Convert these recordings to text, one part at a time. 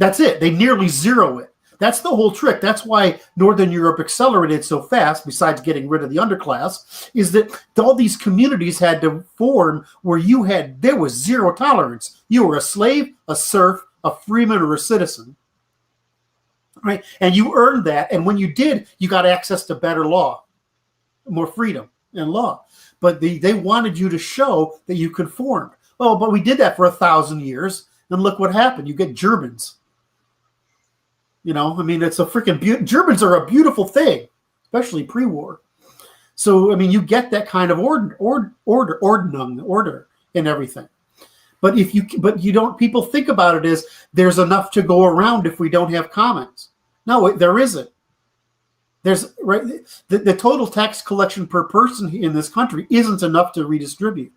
That's it. They nearly zero it. That's the whole trick. That's why Northern Europe accelerated so fast, besides getting rid of the underclass, is that all these communities had to form where there was zero tolerance. You were a slave, a serf, a freeman, or a citizen. Right? And you earned that. And when you did, you got access to better law, more freedom and law. But they wanted you to show that you conformed. Oh, but we did that for 1,000 years. And look what happened. You get Germans. You know, I mean, it's a freaking Germans are a beautiful thing, especially pre-war. So, I mean, you get that kind of order and everything. But people think about it as there's enough to go around if we don't have commons. No, there isn't. There's the total tax collection per person in this country isn't enough to redistribute.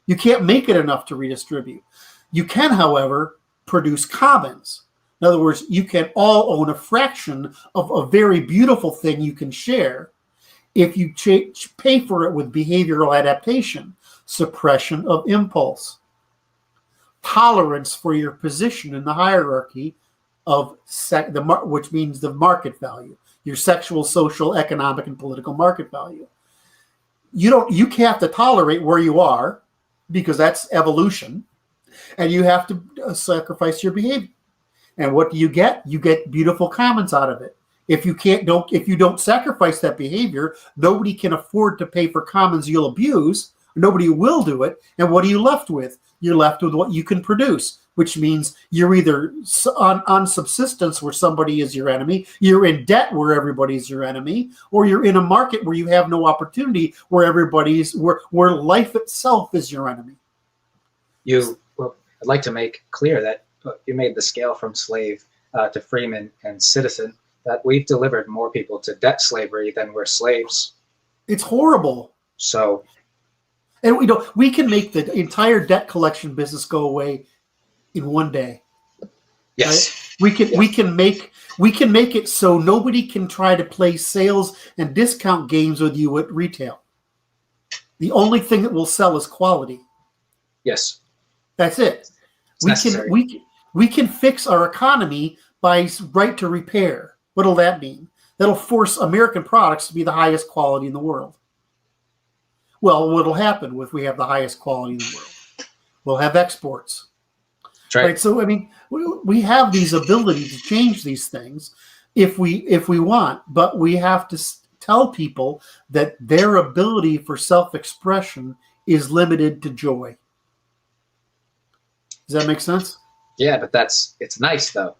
You can't make it enough to redistribute. You can, however, produce commons. In other words, you can all own a fraction of a very beautiful thing you can share if you pay for it with behavioral adaptation, suppression of impulse, tolerance for your position in the hierarchy of which means the market value, your sexual, social, economic, and political market value. You have to tolerate where you are because that's evolution, and you have to sacrifice your behavior. And what do you get? You get beautiful commons out of it. If you don't sacrifice that behavior, nobody can afford to pay for commons you'll abuse. Nobody will do it. And what are you left with? You're left with what you can produce, which means you're either on subsistence where somebody is your enemy, you're in debt where everybody's your enemy, or you're in a market where you have no opportunity, where where life itself is your enemy. I'd like to make clear that you made the scale from slave to freeman and citizen, that we've delivered more people to debt slavery than we're slaves. It's horrible. So, and we can make the entire debt collection business go away in one day. Yes. Right? We can make it so nobody can try to play sales and discount games with you at retail. The only thing that will sell is quality. Yes. That's it. We can fix our economy by right to repair. What'll that mean? That'll force American products to be the highest quality in the world. Well, what'll happen if we have the highest quality in the world? We'll have exports. Right. So, I mean, we have these abilities to change these things if we want, but we have to tell people that their ability for self-expression is limited to joy. Does that make sense? Yeah, but it's nice though.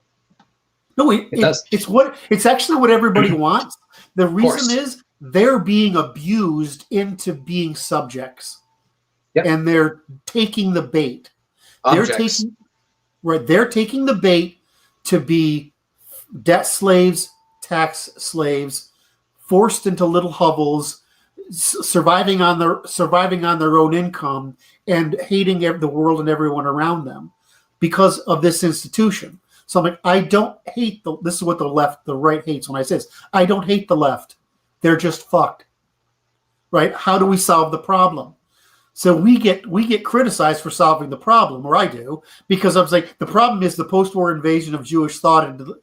No, it does. It's actually what everybody wants. The reason is they're being abused into being subjects. Yep. And they're taking the bait. Objects. They're taking the bait to be debt slaves, tax slaves, forced into little hovels, surviving on their own income, and hating the world and everyone around them because of this institution. So I'm like, I don't hate this is what the right hates when I say this. I don't hate the left. They're just fucked. Right? How do we solve the problem? So we get criticized for solving the problem, or I do, because I was like, the problem is the post-war invasion of Jewish thought into the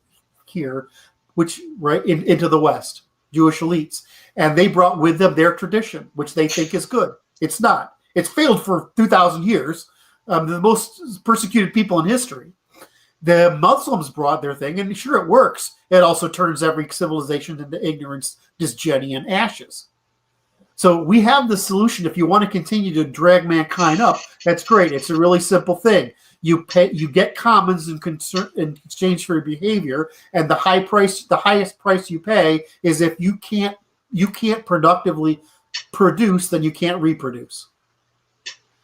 West, Jewish elites, and they brought with them their tradition, which they think is good. It's not. It's failed for 2,000 years. The most persecuted people in history. The Muslims brought their thing, and sure, it works. It also turns every civilization into ignorance, dysgenia, and ashes. So we have the solution. If you want to continue to drag mankind up, that's great. It's a really simple thing. You get commons in exchange for your behavior, and the highest price you pay is if you can't productively produce, then you can't reproduce.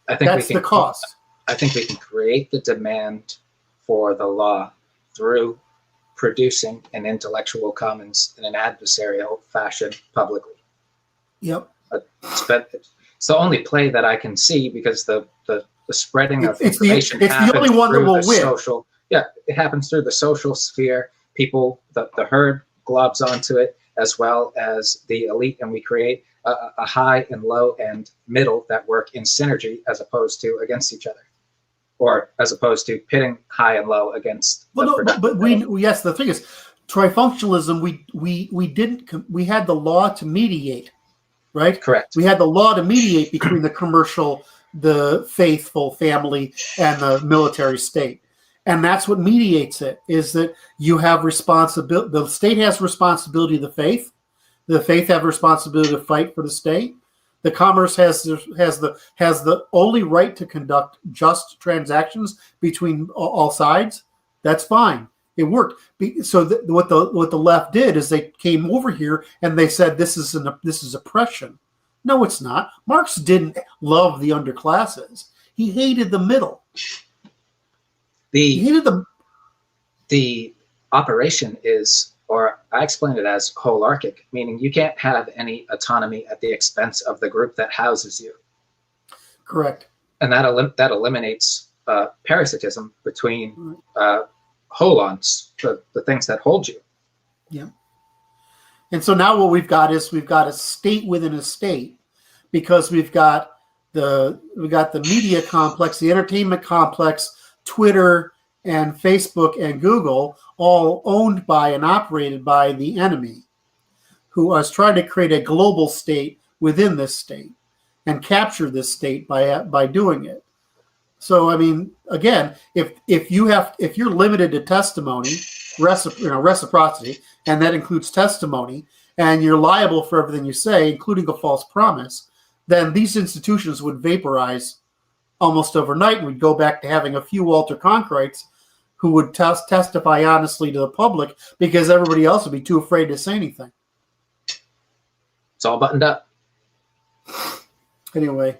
That's the cost. I think we can create the demand for the law through producing an intellectual commons in an adversarial fashion publicly. Yep. It's the only play that I can see, because the spreading of information happens the only one that will win. Social. Yeah, it happens through the social sphere. People, the herd globs onto it, as well as the elite, and we create a high and low and middle that work in synergy as opposed to against each other. or as opposed to pitting high and low against. Well, no, but yes, the thing is, trifunctionalism. We had the law to mediate, right? Correct. We had the law to mediate between the commercial, the faithful family, and the military state. And that's what mediates it, is that you have responsibility. The state has responsibility to the faith. The faith have responsibility to fight for the state. The commerce has the only right to conduct just transactions between all sides. That's fine. It worked. So what the left did is they came over here and they said this is oppression. No, it's not. Marx didn't love the underclasses. He hated the middle. The operation is, or I explain it as holarchic, meaning you can't have any autonomy at the expense of the group that houses you. Correct. And that eliminates parasitism between holons, the things that hold you. Yeah. And so now what we've got a state within a state, because we've got the media complex, the entertainment complex, Twitter and Facebook and Google, all owned by and operated by the enemy, who is trying to create a global state within this state and capture this state by doing it. So, I mean, again, if you're limited to testimony, reciprocity, and that includes testimony, and you're liable for everything you say, including a false promise, then these institutions would vaporize almost overnight, and we'd go back to having a few Walter Cronkite's who would testify honestly to the public because everybody else would be too afraid to say anything. It's all buttoned up. Anyway.